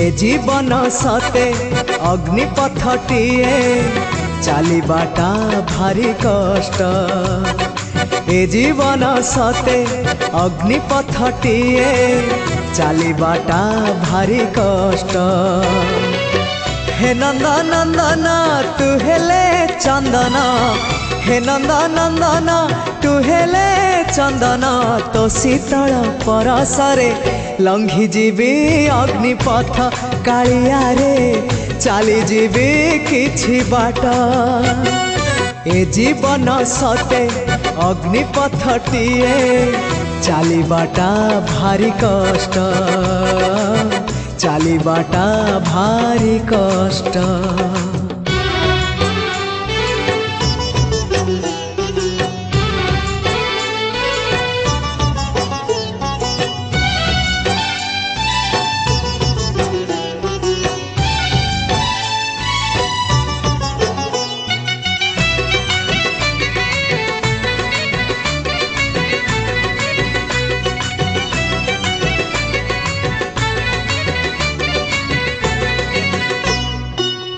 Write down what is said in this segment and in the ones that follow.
ए जीवन सते अग्निपथटीए चलिबाटा भारी कष्ट। ए जीवन सते अग्निपथटीए चलिबाटा भारी कष्ट। हे नंदनंदन तू हेले चंदन, हे नंदनंदन तू हेले चंदन, तो शीतल परसरे लंघी जीवी अग्निपथ कालिया रे चली जीवी किछि बाट। ए जीवन सते अग्निपथटीए चलिबाटा भारी कष्ट, चलिबाटा भारी कष्ट।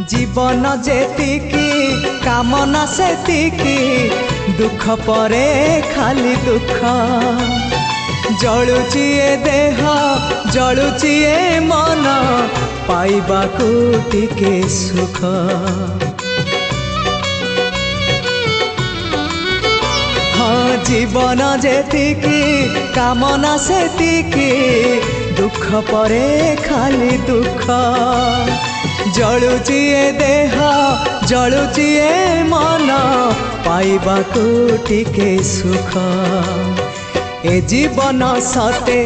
जीवन जेतिकी कामना सेतिकी, दुख परे खाली दुख। जलुची ए देह जलुची ए मन, पाइबाकू टिके सुख। हाँ जीवन जेतिकी कामना सेतिकी, दुख परे खाली दुख। जलुची ए देह जलुची ए मन, पाइबाकू टिके सुख। ए जीवन सते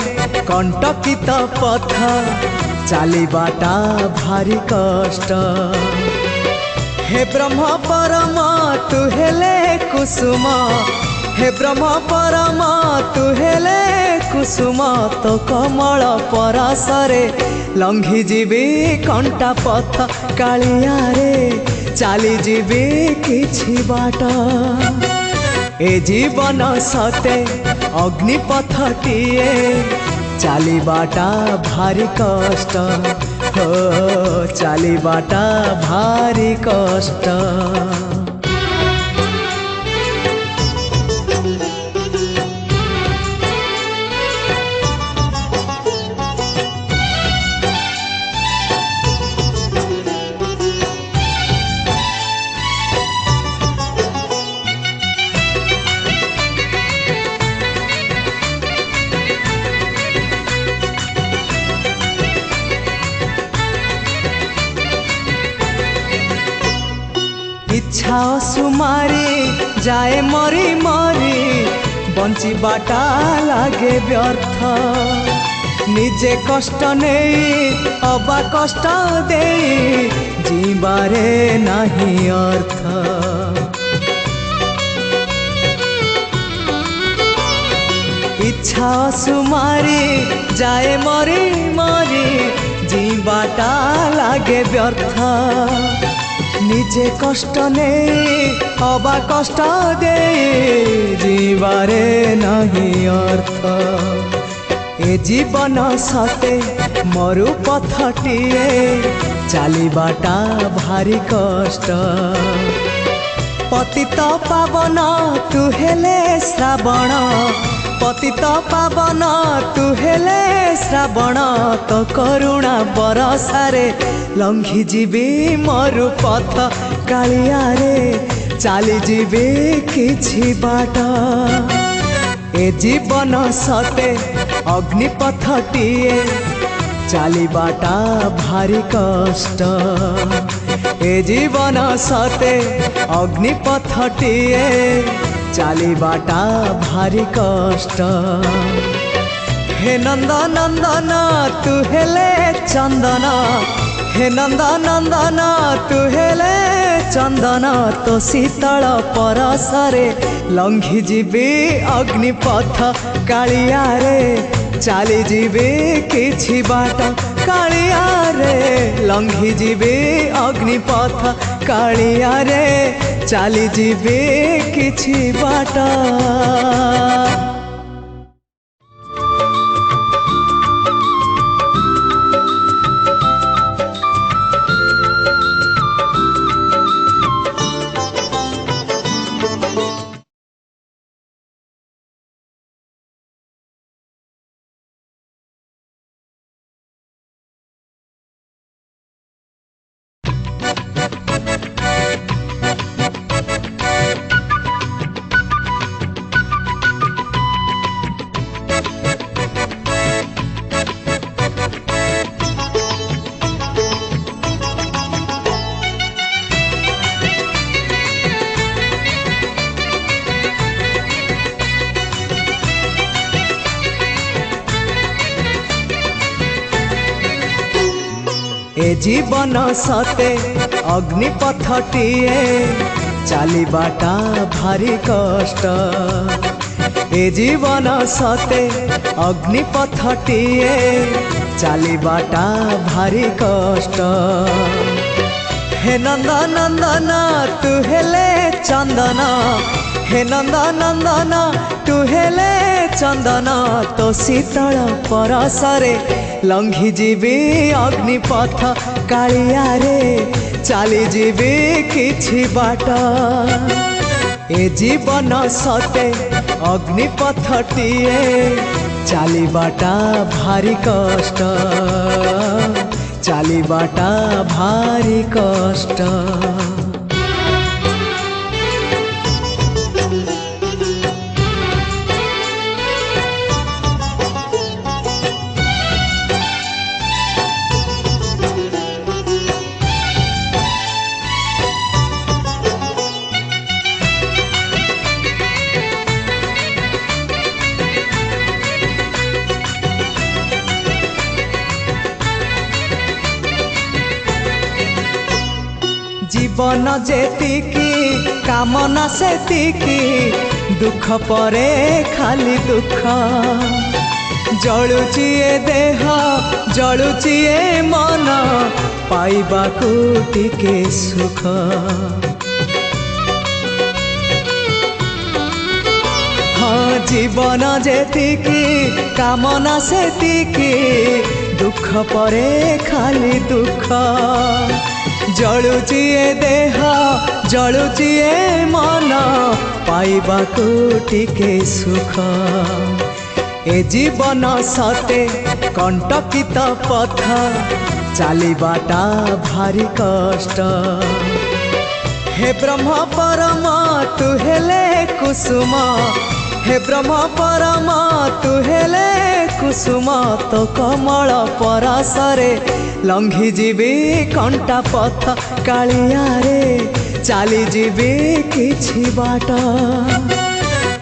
कंटकित पथ चलिबाटा भारी कष्ट। हे ब्रह्म परम तू हेले कुसुम, हे ब्रह्म परम तू हेले कुसुम, तो कमल परसरे लंघी जीवी कंटा पथ कालिया रे चली जीवी किछि बाट। ए जीवन सते अग्निपथटीए चलिबाटा भारी कष्ट, हो चलिबाटा भारी कष्ट। इच्छा सुमारी जाए मरी मरी, बंचिबाटा लागे व्यर्थ। निजे कष्ट नहीं अबा कष्ट दे, जीवारे नहीं अर्थ। इच्छा सुमारी जाए मरी मरी, जीवाटा लागे व्यर्थ। निजे कष्ट नहीं अबा कष्ट दे, जीवारे नहीं अर्थ। ए जीवन सते मरु पथटीए चलिबाटा भारी कष्ट। पतित पावन तू हेले श्रावण, पतित पावन तू हेले श्रावण, तो करुणा बरसारे लंघी जीवी मरु पथ कालिया रे चली जीवी किछि बाट। ए जीवन सते अग्निपथटीए चलिबाटा भारी कष्ट। ए जीवन सते अग्निपथटीए चलिबाटा भारी कष्ट। हे नंदनंदन तू हेले चंदन, हे नंदनंदन तू हेले चंदन, तो शीतल परसरे लंघी जीवी अग्निपथ कालिया रे चली जीवी किछि बाट। कालिया रे लंघी जीवी अग्निपथ कालिया रे चली जीवी किछि बाट। ए जीवन सते अग्निपथटीए चलिबाटा भारी कष्ट ए जीवन सते अग्निपथटीए चलिबाटा भारी कष्ट हे नंदनंदन तू हेले चंदन हे नंदनंदन तू हेले चंदन तो शीतल परसरे लंघी जीवी अग्निपथ कालिया रे चली जीवी किछि बाट ए जीवन सते अग्निपथटीए चलिबाटा भारी कष्ट चलिबाटा भारी कष्ट जीवन जेतिकी कामना सेतिकी दुख परे खाली दुख जलुची ए देह जलुची ए मन पाइबाकू टिके सुख हाँ जीवन जेतिकी कामना सेतिकी दुख परे खाली दुख जलुची ए देह जलुची ए मन पाइबाकू टिके सुख ए जीवन सते कंटकित पथ चलिबाटा भारी कष्ट हे ब्रह्म परम तू हेले कुसुम हे ब्रह्म परम तू हेले कुसुम तो कमल परसरे लंघी जीवी कंटा पथ कालिया रे चली जीवी किछि बाट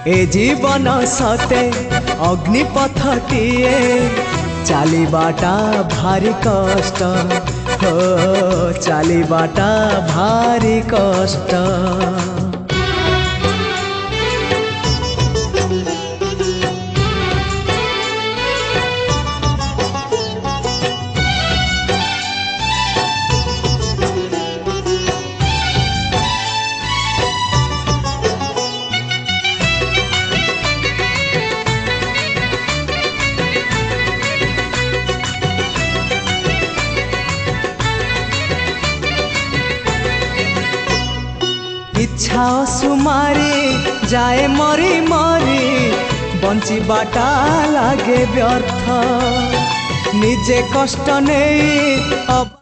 ए जीवन सते अग्निपथटीए चलिबाटा भारी कष्ट हो चलिबाटा भारी कष्ट इच्छा सुमारी जाए मरी मरी बंचिबाटा लागे व्यर्थ निजे कष्ट नहीं अब